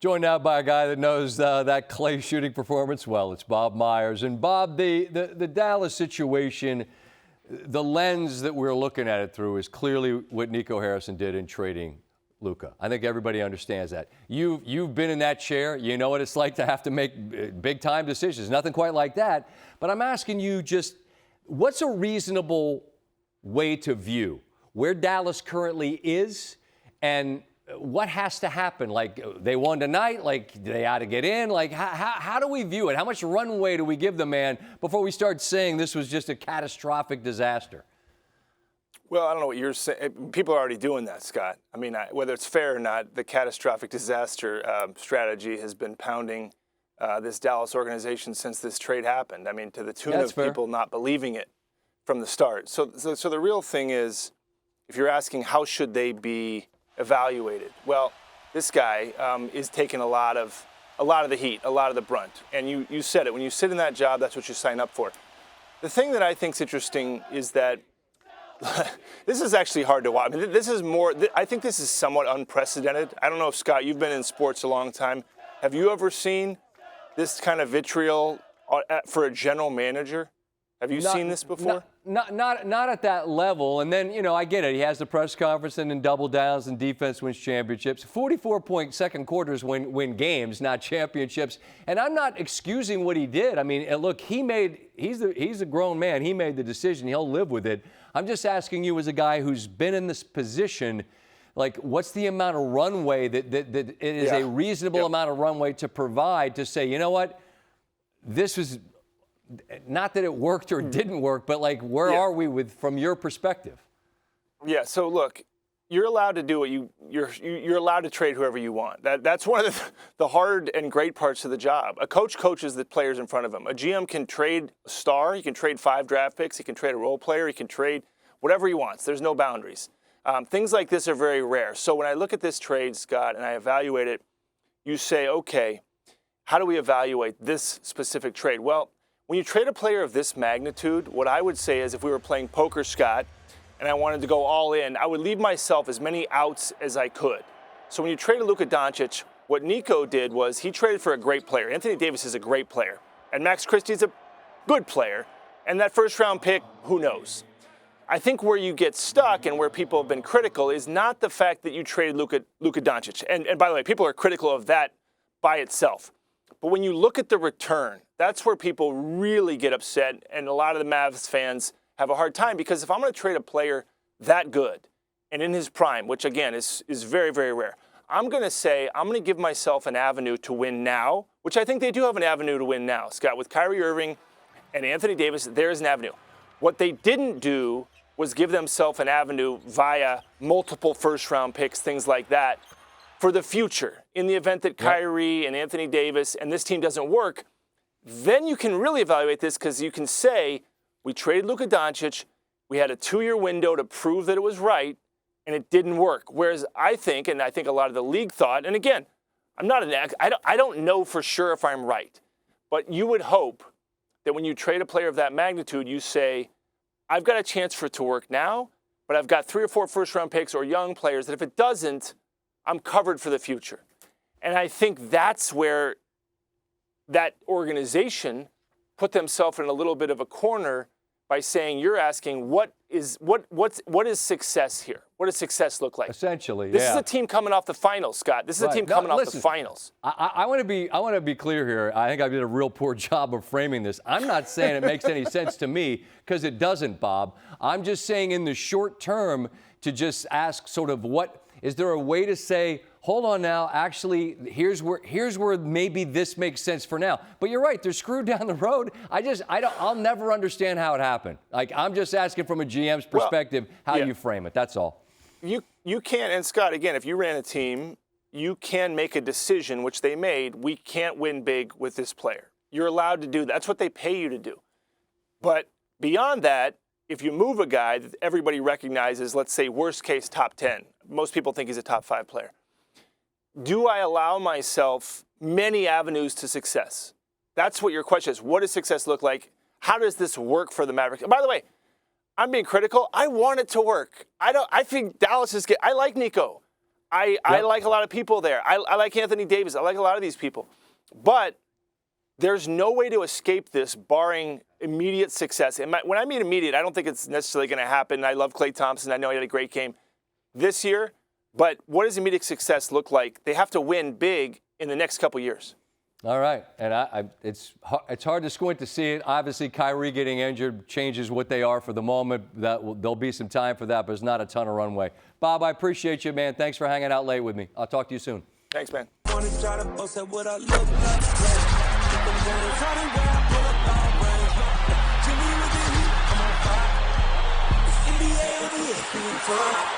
Joined now by a guy that knows that clay shooting performance well. It's Bob Myers. And Bob, the Dallas situation, the lens that we're looking at it through is clearly what Nico Harrison did in trading Luka. I think everybody understands that. You've been in that chair. You know what it's like to have to make big-time decisions. Nothing quite like that. But I'm asking you just, what's a reasonable way to view where Dallas currently is and what has to happen? Like, they won tonight, like, they ought to get in. Like, how do we view it? How much runway do we give the man before we start saying this was just a catastrophic disaster? Well, I don't know what you're saying. People are already doing that, Scott. I mean, whether it's fair or not, the catastrophic disaster strategy has been pounding this Dallas organization since this trade happened. I mean, to the tune of people not believing it from the start. So the real thing is, if you're asking how should they be evaluated, well, this guy is taking a lot of the heat, a lot of the brunt. And you said it, when you sit in that job, that's what you sign up for. The thing that I think is interesting is that this is actually hard to watch. I mean, this is more, I think this is somewhat unprecedented. I don't know if, Scott, you've been in sports a long time. Have you ever seen this kind of vitriol for a general manager? Have you seen this before? Not at that level. And then, you know, I get it. He has the press conference and then double downs and defense wins championships. 44-point second quarters win games, not championships. And I'm not excusing what he did. I mean, look, he's a grown man. He made the decision. He'll live with it. I'm just asking you, as a guy who's been in this position, like, what's the amount of runway that it is a reasonable amount of runway to provide to say, you know what, this was not that it worked or didn't work, but like, where are we from your perspective? Yeah. So look, you're allowed to do what you're allowed to trade whoever you want. That's one of the hard and great parts of the job. A coach coaches the players in front of him. A GM can trade a star. He can trade 5 draft picks. He can trade a role player. He can trade whatever he wants. There's no boundaries. Things like this are very rare. So when I look at this trade, Scott, and I evaluate it, you say, okay, how do we evaluate this specific trade? Well, when you trade a player of this magnitude, what I would say is, if we were playing poker, Scott, and I wanted to go all in, I would leave myself as many outs as I could. So when you traded Luka Doncic, what Nico did was he traded for a great player. Anthony Davis is a great player, and Max Christie's a good player. And that first-round pick, who knows? I think where you get stuck and where people have been critical is not the fact that you traded Luka Doncic. And by the way, people are critical of that by itself. But when you look at the return, that's where people really get upset, and a lot of the Mavs fans have a hard time, because if I'm going to trade a player that good and in his prime, which again is very, very rare, I'm going to say I'm going to give myself an avenue to win now, which I think they do have an avenue to win now. Scott, with Kyrie Irving and Anthony Davis, there's an avenue. What they didn't do was give themselves an avenue via multiple first-round picks, things like that, for the future. In the event that Kyrie and Anthony Davis and this team doesn't work, then you can really evaluate this, because you can say, we traded Luka Doncic, we had a 2-year window to prove that it was right, and it didn't work. Whereas I think a lot of the league thought, and again, I don't know for sure if I'm right, but you would hope that when you trade a player of that magnitude, you say, I've got a chance for it to work now, but I've got 3 or 4 first-round picks or young players that if it doesn't, I'm covered for the future. And I think that's where that organization put themselves in a little bit of a corner by saying, you're asking, what is success here? What does success look like? Essentially, This is a team coming off the finals, Scott. This is a team coming off the finals. I want to be clear here. I think I did a real poor job of framing this. I'm not saying it makes any sense to me, because it doesn't, Bob. I'm just saying, in the short term, to just ask sort of, what is there a way to say, hold on now, actually, here's where maybe this makes sense for now. But you're right, they're screwed down the road. I'll never understand how it happened. Like, I'm just asking from a GM's perspective how you frame it. That's all. You can, and Scott, again, if you ran a team, you can make a decision, which they made. We can't win big with this player. You're allowed to do that. That's what they pay you to do. But beyond that, if you move a guy that everybody recognizes, let's say worst case top 10, most people think he's a top 5 player. Do I allow myself many avenues to success? That's what your question is. What does success look like? How does this work for the Mavericks? And by the way, I'm being critical. I want it to work. I think Dallas is good. I like Nico. I like a lot of people there. I like Anthony Davis. I like a lot of these people. But there's no way to escape this barring immediate success. And when I mean immediate, I don't think it's necessarily going to happen. I love Klay Thompson. I know he had a great game this year. But what does immediate success look like? They have to win big in the next couple years. All right. And it's hard to squint to see it. Obviously, Kyrie getting injured changes what they are for the moment. There'll be some time for that, but there's not a ton of runway. Bob, I appreciate you, man. Thanks for hanging out late with me. I'll talk to you soon. Thanks, man. NBA